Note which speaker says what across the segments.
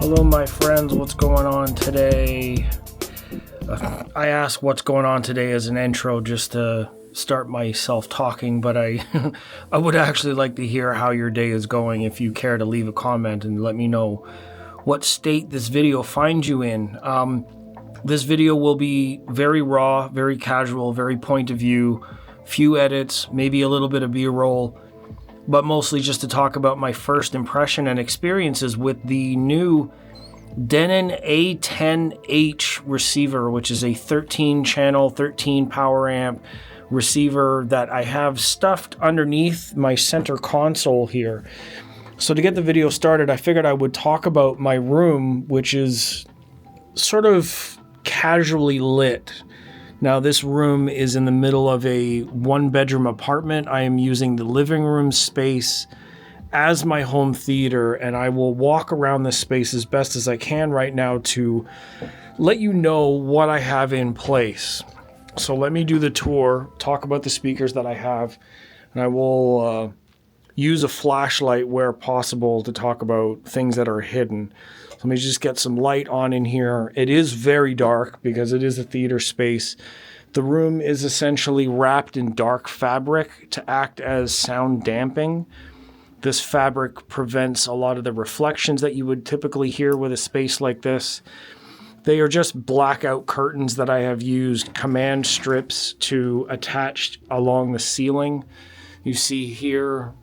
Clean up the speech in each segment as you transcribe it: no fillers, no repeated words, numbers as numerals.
Speaker 1: Hello my friends, what's going on today? I ask what's going on today as an intro just to start myself talking, but I would actually like to hear how your day is going if you care to leave a comment and let me know what state this video finds you in. This video will be very raw, very casual, very point of view, few edits, maybe a little bit of B-roll, but mostly just to talk about my first impression and experiences with the new Denon A10H receiver, which is a 13 channel, 13 power amp receiver that I have stuffed underneath my center console here. So to get the video started, I figured I would talk about my room, which is sort of casually lit. Now this room is in the middle of a one-bedroom apartment. I am using the living room space as my home theater, and I will walk around this space as best as I can right now to let you know what I have in place. So let me do the tour, talk about the speakers that I have, and I will use a flashlight where possible to talk about things that are hidden. Let me just get some light on in here. It is very dark because it is a theater space. The room is essentially wrapped in dark fabric to act as sound damping. This fabric prevents a lot of the reflections that you would typically hear with a space like this. They are just blackout curtains that I have used command strips to attach along the ceiling. You see here,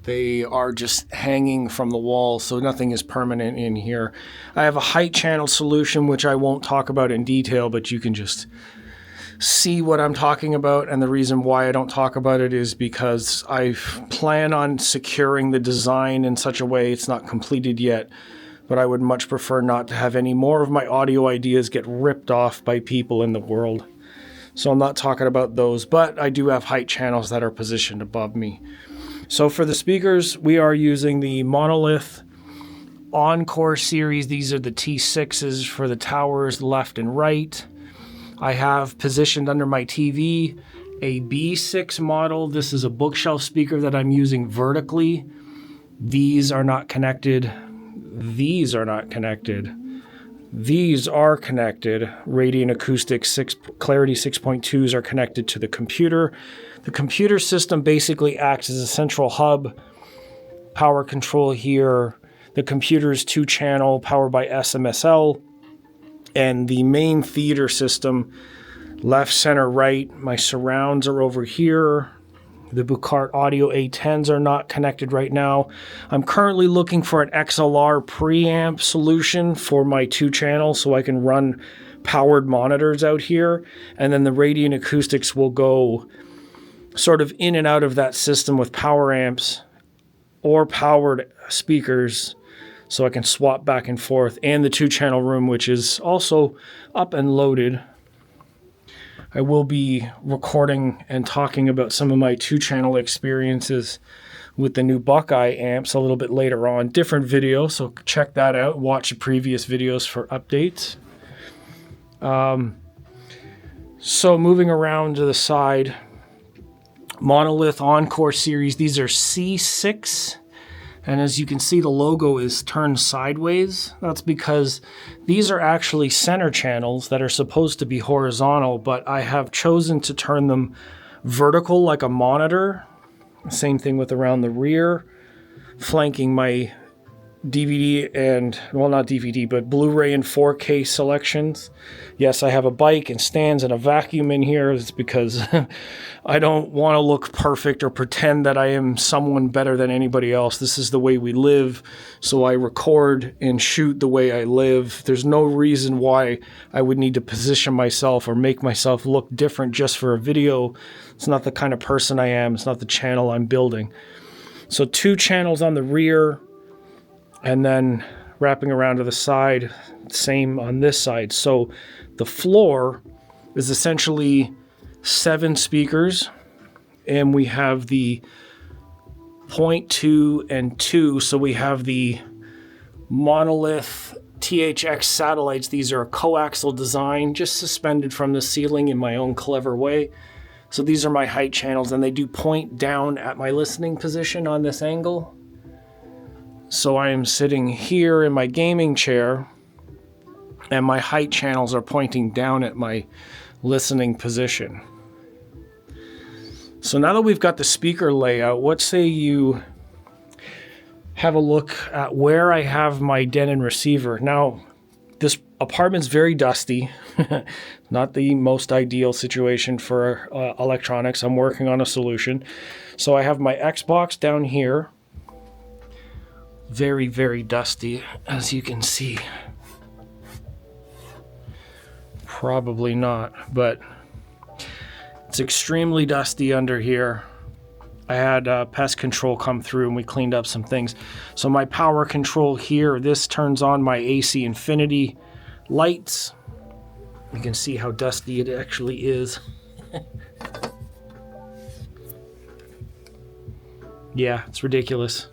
Speaker 1: they are just hanging from the wall, so nothing is permanent in here. I have a height channel solution, which I won't talk about in detail, but you can just see what I'm talking about. And the reason why I don't talk about it is because I plan on securing the design in such a way, it's not completed yet, but I would much prefer not to have any more of my audio ideas get ripped off by people in the world. So I'm not talking about those, but I do have height channels that are positioned above me. So for the speakers, we are using the Monolith Encore series. These are the T6s for the towers left and right. I have positioned under my TV a B6 model. This is a bookshelf speaker that I'm using vertically. These are not connected. These are not connected. These are connected. Radiant Acoustic Clarity 6.2s are connected to the computer. The computer system basically acts as a central hub. Power control here. The computer is 2-channel, powered by SMSL. And the main theater system, left, center, right. My surrounds are over here. The Bucart Audio A10s are not connected right now. I'm currently looking for an XLR preamp solution for my 2-channel so I can run powered monitors out here. And then the Radiant Acoustics will go sort of in and out of that system with power amps or powered speakers, so I can swap back and forth, and the 2-channel room, which is also up and loaded. I will be recording and talking about some of my 2-channel experiences with the new Buckeye amps a little bit later on. Different video, so check that out. Watch the previous videos for updates. So moving around to the side, Monolith Encore series. These are C6. And as you can see, the logo is turned sideways. That's because these are actually center channels that are supposed to be horizontal, but I have chosen to turn them vertical like a monitor. Same thing with around the rear, flanking my DVD and, well, not DVD, but Blu-ray and 4K selections. Yes, I have a bike and stands and a vacuum in here. It's because I don't want to look perfect or pretend that I am someone better than anybody else. This is the way we live, so I record and shoot the way I live. There's no reason why I would need to position myself or make myself look different just for a video. It's not the kind of person I am. It's not the channel I'm building. So 2 channels on the rear, and then wrapping around to the side, same on this side. So the floor is essentially 7 speakers, and we have the 0.2 and 2. So we have the Monolith THX satellites. These are a coaxial design, just suspended from the ceiling in my own clever way. So these are my height channels, and they do point down at my listening position on this angle. So I am sitting here in my gaming chair, and my height channels are pointing down at my listening position. So now that we've got the speaker layout, what say you have a look at where I have my Denon receiver. Now, this apartment's very dusty. Not the most ideal situation for electronics. I'm working on a solution. So I have my Xbox down here. Very, very dusty, as you can see. Probably not, but it's extremely dusty under here. I had pest control come through and we cleaned up some things. So my power control here, this turns on my AC Infinity lights. You can see how dusty it actually is. Yeah, it's ridiculous.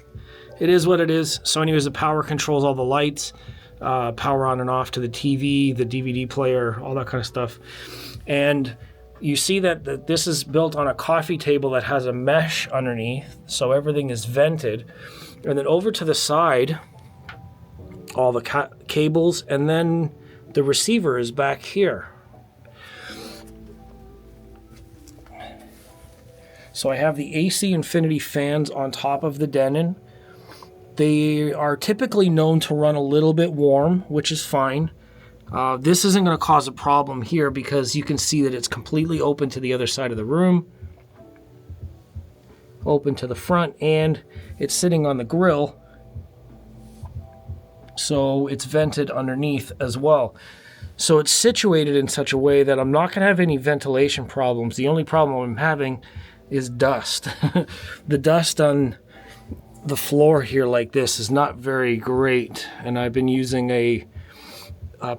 Speaker 1: It is what it is. So anyways, the power controls all the lights, power on and off to the TV, the DVD player, all that kind of stuff. And you see that this is built on a coffee table that has a mesh underneath, so everything is vented. And then over to the side, all the cables, and then the receiver is back here. So I have the AC Infinity fans on top of the Denon. They are typically known to run a little bit warm, which is fine. This isn't going to cause a problem here because you can see that it's completely open to the other side of the room, open to the front, and it's sitting on the grill, so it's vented underneath as well. So it's situated in such a way that I'm not going to have any ventilation problems. The only problem I'm having is dust. The dust on the floor here like this is not very great, and I've been using a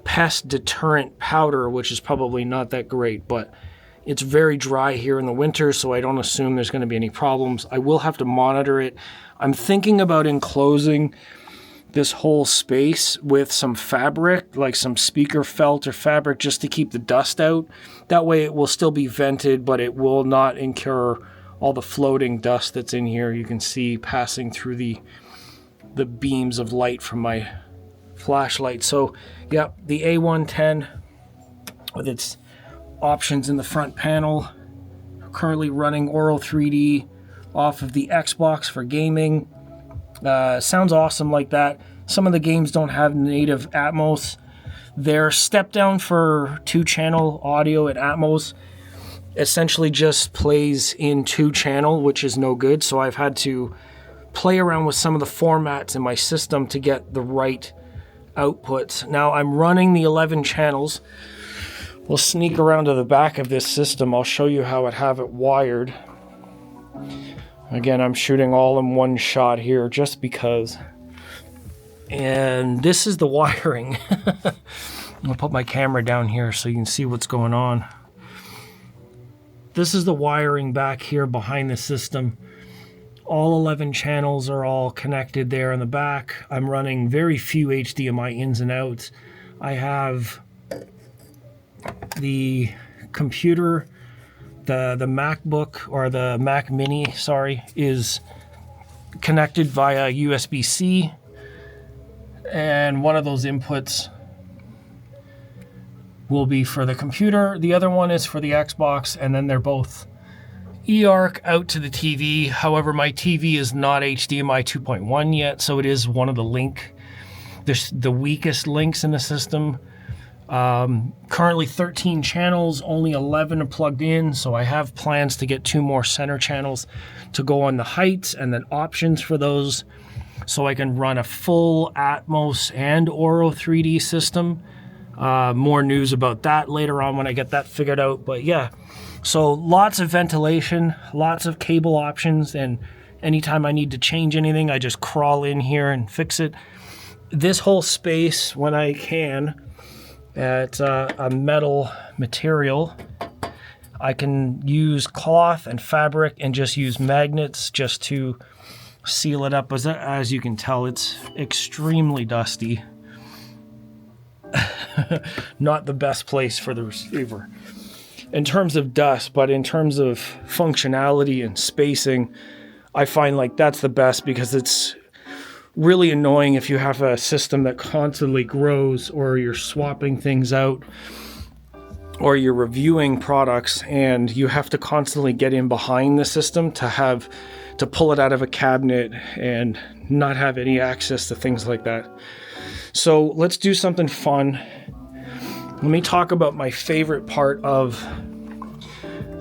Speaker 1: pest deterrent powder, which is probably not that great, but it's very dry here in the winter, so I don't assume there's going to be any problems. I will have to monitor it. I'm thinking about enclosing this whole space with some fabric, like some speaker felt or fabric, just to keep the dust out. That way it will still be vented, but it will not incur all the floating dust that's in here. You can see passing through the beams of light from my flashlight. So yeah, the A10H with its options in the front panel, currently running Auro 3D off of the Xbox for gaming. Sounds awesome like that. Some of the games don't have native Atmos. Their step down for 2-channel audio at Atmos essentially just plays in 2-channel, which is no good. So I've had to play around with some of the formats in my system to get the right outputs. Now I'm running the 11 channels. We'll sneak around to the back of this system. I'll show you how I have it wired. Again, I'm shooting all in one shot here just because. And this is the wiring. I'll put my camera down here so you can see what's going on. This is the wiring back here behind the system. All 11 channels are all connected there in the back. I'm running very few HDMI ins and outs. I have the computer, the MacBook, or the Mac Mini, sorry, is connected via USB-C. And one of those inputs will be for the computer. The other one is for the Xbox, and then they're both eARC out to the TV. However, my TV is not HDMI 2.1 yet, so it is one of the weakest links in the system. Currently 13 channels, only 11 are plugged in, so I have plans to get 2 more center channels to go on the heights, and then options for those, so I can run a full Atmos and Auro 3D system. More news about that later on when I get that figured out, but yeah. So lots of ventilation, lots of cable options, and anytime I need to change anything, I just crawl in here and fix it. This whole space, when I can, at a metal material, I can use cloth and fabric and just use magnets just to seal it up. As you can tell, it's extremely dusty. Not the best place for the receiver in terms of dust, but in terms of functionality and spacing, I find like that's the best, because it's really annoying if you have a system that constantly grows, or you're swapping things out, or you're reviewing products and you have to constantly get in behind the system to pull it out of a cabinet and not have any access to things like that. So let's do something fun. Let me talk about my favorite part of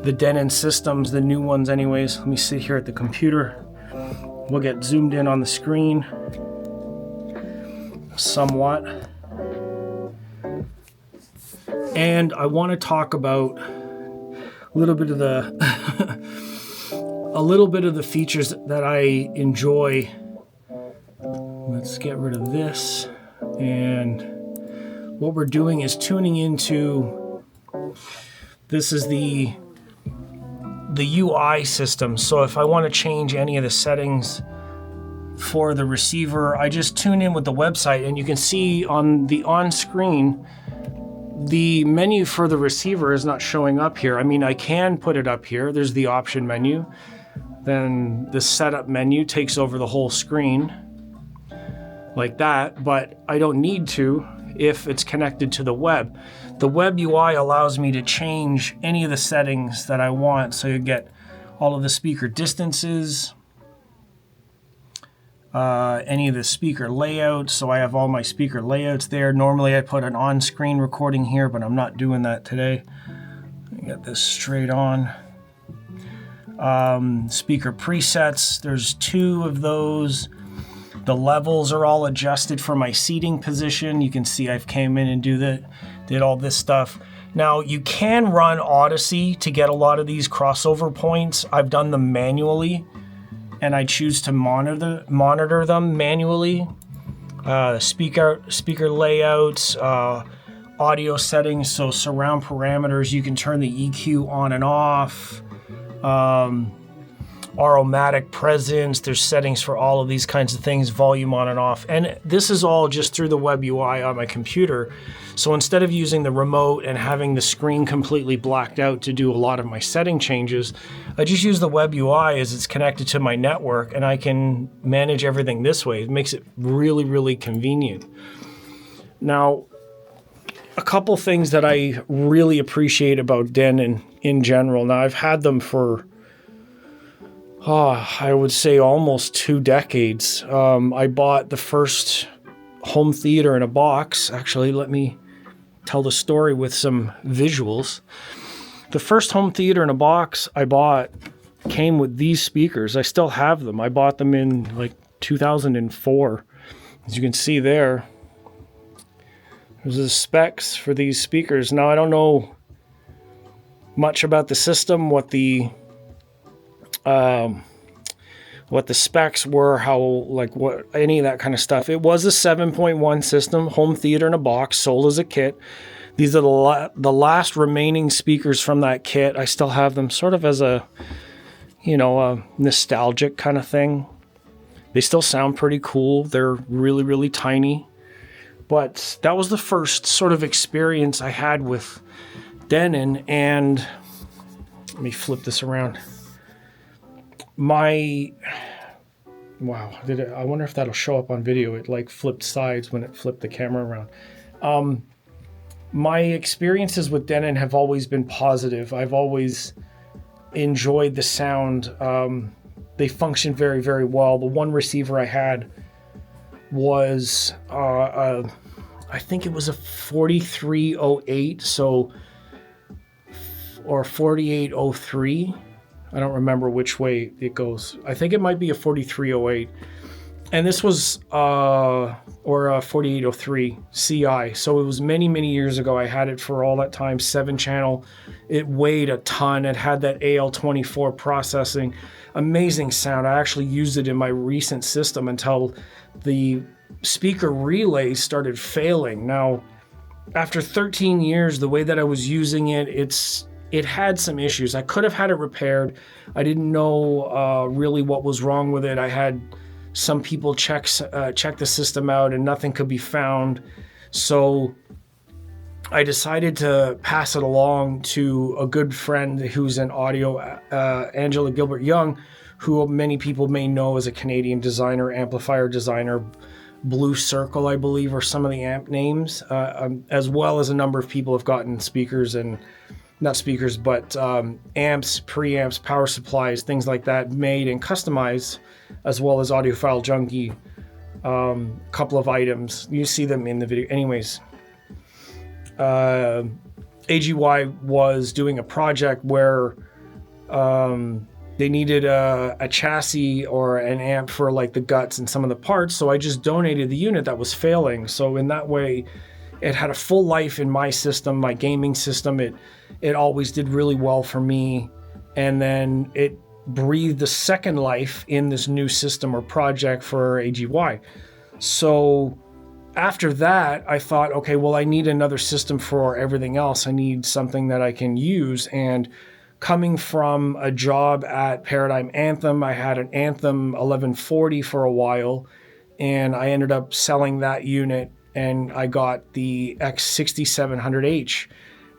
Speaker 1: the Denon systems, the new ones anyways. Let me sit here at the computer. We'll get zoomed in on the screen somewhat. And I want to talk about a little bit of the features that I enjoy. Let's get rid of this. And what we're doing is tuning into, this is the UI system. So if I want to change any of the settings for the receiver, I just tune in with the website, and you can see on screen, the menu for the receiver is not showing up here. I mean, I can put it up here. There's the option menu. Then the setup menu takes over the whole screen like that, but I don't need to if it's connected to the web. The web UI allows me to change any of the settings that I want. So you get all of the speaker distances, any of the speaker layouts. So I have all my speaker layouts there. Normally I put an on-screen recording here, but I'm not doing that today. Get this straight on. Speaker presets, there's 2 of those. The levels are all adjusted for my seating position. You can see I've came in and did all this stuff. Now you can run Odyssey to get a lot of these crossover points. I've done them manually, and I choose to monitor them manually. Speaker layouts, audio settings, so surround parameters. You can turn the EQ on and off. Aromatic presence, there's settings for all of these kinds of things, volume on and off. And this is all just through the web UI on my computer. So instead of using the remote and having the screen completely blacked out to do a lot of my setting changes, I just use the web UI as it's connected to my network, and I can manage everything this way. It makes it really, really convenient. Now, a couple things that I really appreciate about Denon in general. Now, I've had them for I would say almost 2 decades. I bought the first home theater in a box. Actually, let me tell the story with some visuals. The first home theater in a box I bought came with these speakers. I still have them. I bought them in like 2004. As you can see there, there's the specs for these speakers. Now, I don't know much about the system, what the specs were, what any of that kind of stuff. It was a 7.1 system, home theater in a box, sold as a kit. These are the last remaining speakers from that kit. I still have them sort of as a nostalgic kind of thing. They still sound pretty cool. They're really, really tiny. But that was the first sort of experience I had with Denon. And let me flip this around. I wonder if that'll show up on video. It like flipped sides when it flipped the camera around. My experiences with Denon have always been positive. I've always enjoyed the sound. They function very, very well. The one receiver I had was, I think it was a 4308, or 4803. I don't remember which way it goes. I think it might be a 4308. And this was, or a 4803 CI. So it was many, many years ago. I had it for all that time, 7-channel. It weighed a ton. It had that AL24 processing. Amazing sound. I actually used it in my recent system until the speaker relays started failing. Now, after 13 years, the way that I was using it, it had some issues. I could have had it repaired. I didn't know really what was wrong with it. I had some people check the system out and nothing could be found. So I decided to pass it along to a good friend who's in audio, Angela Gilbert Young, who many people may know as a Canadian designer, amplifier designer. Blue Circle, I believe, are some of the amp names, as well as a number of people have gotten speakers and not speakers, but amps, preamps, power supplies, things like that made and customized, as well as Audiophile Junkie. Couple of items. You see them in the video. Anyways, AGY was doing a project where they needed a chassis or an amp for like the guts and some of the parts, so I just donated the unit that was failing. So in that way, it had a full life in my system, my gaming system. It always did really well for me, and then it breathed a second life in this new system or project for AGY. So after that, I thought, okay, well, I need another system for everything else. I need something that I can use. And coming from a job at Paradigm Anthem, I had an Anthem 1140 for a while, and I ended up selling that unit, and I got the X6700H.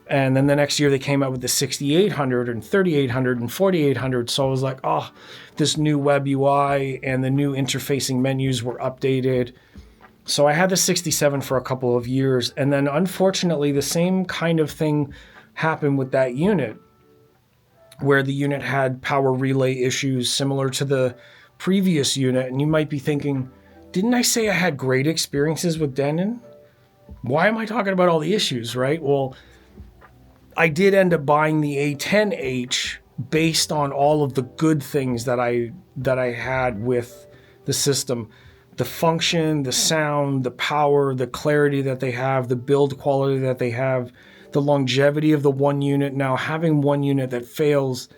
Speaker 1: And then the next year they came out with the 6800 and 3800 and 4800. So I was like, oh, this new web UI and the new interfacing menus were updated. So I had the 67 for a couple of years. And then unfortunately, the same kind of thing happened with that unit, where the unit had power relay issues similar to the previous unit. And you might be thinking, didn't I say I had great experiences with Denon? Why am I talking about all the issues, right? Well, I did end up buying the A10H based on all of the good things that I had with the system. The function, the sound, the power, the clarity that they have, the build quality that they have, the longevity of the one unit. Now, having one unit that fails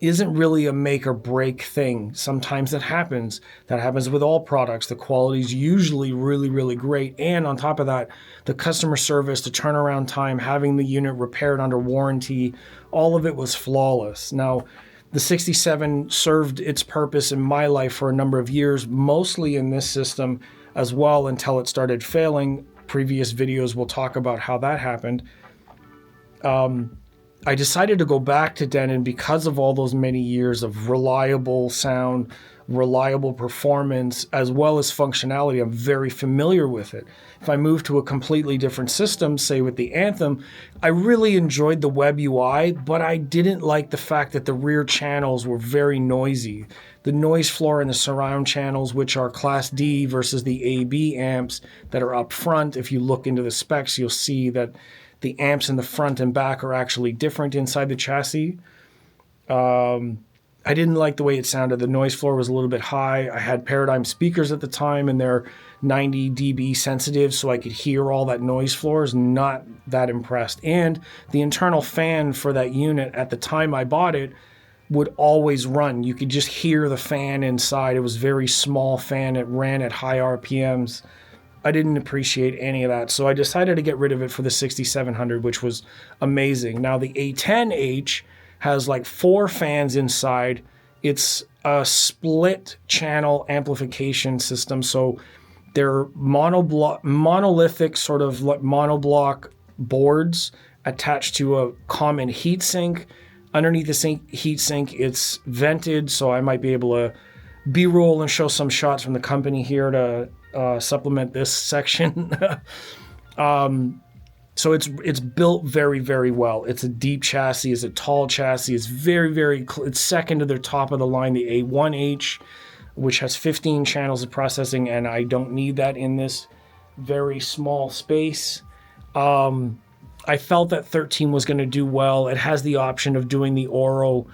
Speaker 1: isn't really a make or break thing. Sometimes that happens. That happens with all products. The quality is usually really, really great. And on top of that, the customer service, the turnaround time, having the unit repaired under warranty, all of it was flawless. Now, the 67 served its purpose in my life for a number of years, mostly in this system as well, until it started failing. Previous videos will talk about how that happened. I decided to go back to Denon because of all those many years of reliable sound, reliable performance, as well as functionality. I'm very familiar with it. If I moved to a completely different system, say with the Anthem, I really enjoyed the web UI, but I didn't like the fact that the rear channels were very noisy. The noise floor in the surround channels, which are Class D versus the AB amps that are up front. If you look into the specs, you'll see that the amps in the front and back are actually different inside the chassis. I didn't like the way it sounded. The noise floor was a little bit high. I had Paradigm speakers at the time, and they're 90 dB sensitive, so I could hear all that noise floor. I was not that impressed. And the internal fan for that unit at the time I bought it would always run. You could just hear the fan inside. It was a very small fan. It ran at high RPMs. I didn't appreciate any of that, so I decided to get rid of it for the 6700, which was amazing. Now, the A10H has like 4 fans inside. It's a split channel amplification system, so they're monolithic sort of like monoblock boards attached to a common heatsink. Underneath the heatsink, it's vented, so I might be able to B-roll and show some shots from the company here to supplement this section. So it's built very, very well. It's a deep chassis. It's a tall chassis. It's very, very, it's second to their top of the line, the A10H, which has 15 channels of processing, and I don't need that in this very small space. I felt that 13 was going to do well. It has the option of doing the Oro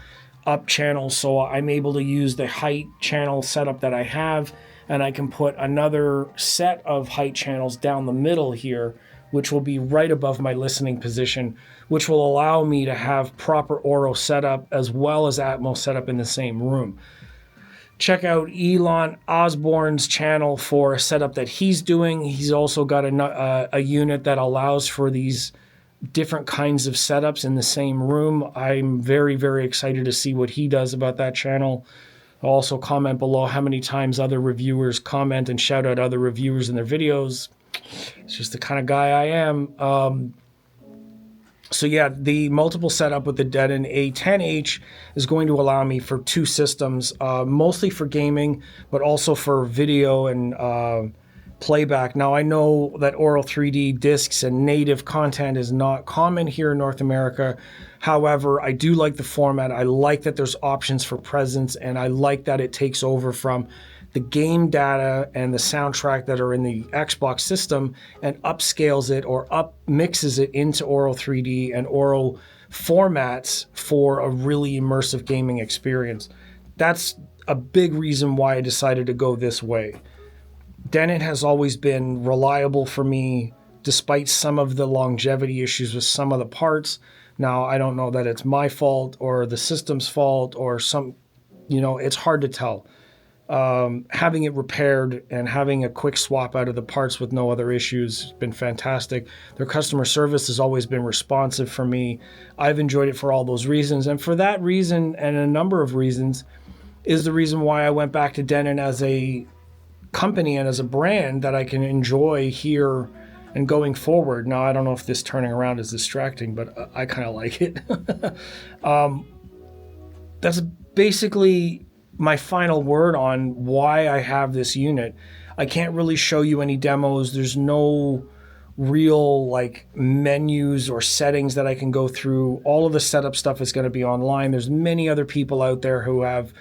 Speaker 1: up channel, so I'm able to use the height channel setup that I have, and I can put another set of height channels down the middle here, which will be right above my listening position, which will allow me to have proper Oro setup as well as Atmos setup in the same room. Check out Elon Osborne's channel for a setup that he's doing. He's also got a unit that allows for these different kinds of setups in the same room. I'm very, very excited to see what he does about that channel. I'll also comment below how many times other reviewers comment and shout out other reviewers in their videos. It's just the kind of guy I am. So yeah, the multiple setup with the Denon A10H is going to allow me for two systems, mostly for gaming, but also for video and playback. Now I know that Oral 3D discs and native content is not common here in North America. However, I do like the format. I like that there's options for presence, and I like that it takes over from the game data and the soundtrack that are in the Xbox system and upscales it or up mixes it into Oral 3D and Oral formats for a really immersive gaming experience. That's a big reason why I decided to go this way. Denon has always been reliable for me, despite some of the longevity issues with some of the parts. Now, I don't know that it's my fault or the system's fault or it's hard to tell. Having it repaired and having a quick swap out of the parts with no other issues has been fantastic. Their customer service has always been responsive for me. I've enjoyed it for all those reasons. And for that reason and a number of reasons is the reason why I went back to Denon as a company and as a brand that I can enjoy here and going forward. Now, I don't know if this turning around is distracting, but I kind of like it. That's basically my final word on why I have this unit. I can't really show you any demos. There's no real menus or settings that I can go through. All of the setup stuff is going to be online. There's many other people out there who have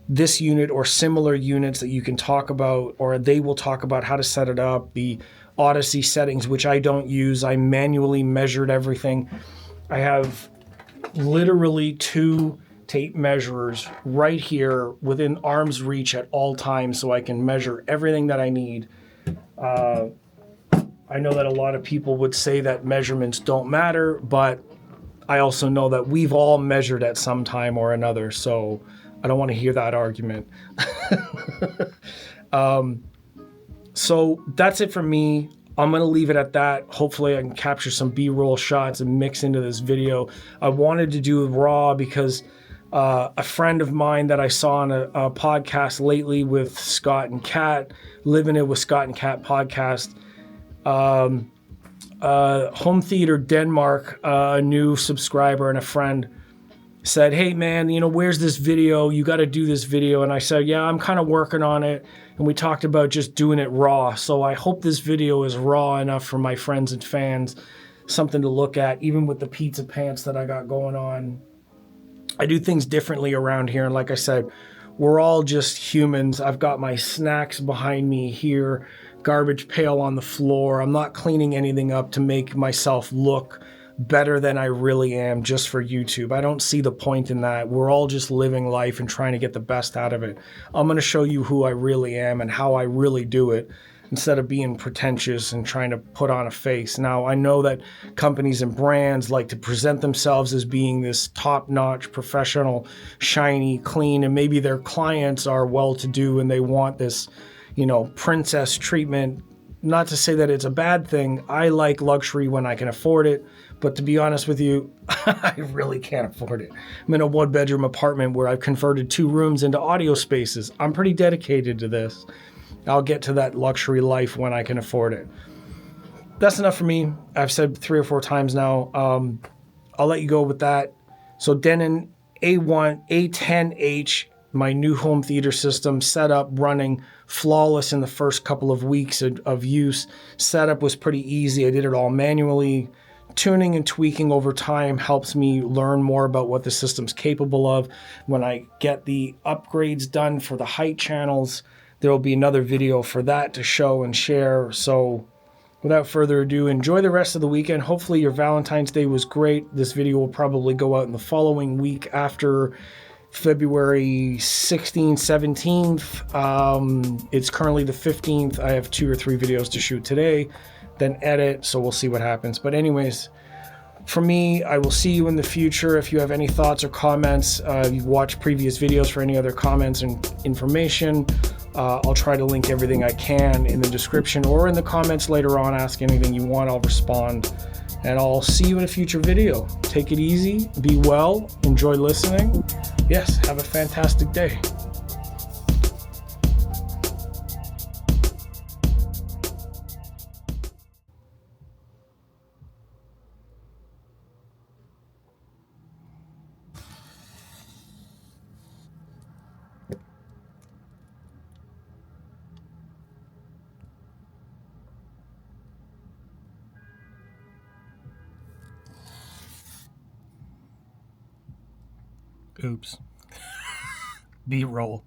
Speaker 1: this unit or similar units that you can talk about, or they will talk about how to set it up, the Odyssey settings, which I don't use. I manually measured everything. I have literally 2 tape measurers right here within arm's reach at all times, so I can measure everything that I need. I know that a lot of people would say that measurements don't matter, but I also know that we've all measured at some time or another, so I don't want to hear that argument. So that's it for me. I'm going to leave it at that. Hopefully I can capture some B-roll shots and mix into this video. I wanted to do raw because a friend of mine that I saw on a podcast lately with Scott and Kat, Living It with Scott and Kat podcast, Home Theater Denmark, a new subscriber and a friend, said, hey man, where's this video? You got to do this video. And I said, yeah, I'm kind of working on it. And we talked about just doing it raw. So I hope this video is raw enough for my friends and fans, something to look at, even with the pizza pants that I got going on. I do things differently around here. And like I said, we're all just humans. I've got my snacks behind me here, garbage pail on the floor. I'm not cleaning anything up to make myself look better than I really am just for YouTube. I don't see the point in that. We're all just living life and trying to get the best out of it. I'm going to show you who I really am and how I really do it, instead of being pretentious and trying to put on a face. Now, I know that companies and brands like to present themselves as being this top-notch, professional, shiny, clean, and maybe their clients are well-to-do and they want this, princess treatment. Not to say that it's a bad thing. I like luxury when I can afford it. But to be honest with you, I really can't afford it. I'm in a 1-bedroom apartment where I've converted 2 rooms into audio spaces. I'm pretty dedicated to this. I'll get to that luxury life when I can afford it. That's enough for me. I've said 3 or 4 times now. I'll let you go with that. So Denon A10H, my new home theater system, set up, running, flawless in the first couple of weeks of use. Setup was pretty easy. I did it all manually. Tuning and tweaking over time helps me learn more about what the system's capable of. When I get the upgrades done for the height channels, there will be another video for that to show and share. So without further ado, enjoy the rest of the weekend. Hopefully your Valentine's Day was great. This video will probably go out in the following week after February 16th, 17th. It's currently the 15th. I have 2 or 3 videos to shoot today, then edit, so we'll see what happens. But anyways, for me, I will see you in the future. If you have any thoughts or comments, you've watched previous videos for any other comments and information, I'll try to link everything I can in the description or in the comments later on. Ask anything you want, I'll respond. And I'll see you in a future video. Take it easy, be well, enjoy listening. Yes, have a fantastic day. Oops. B-roll.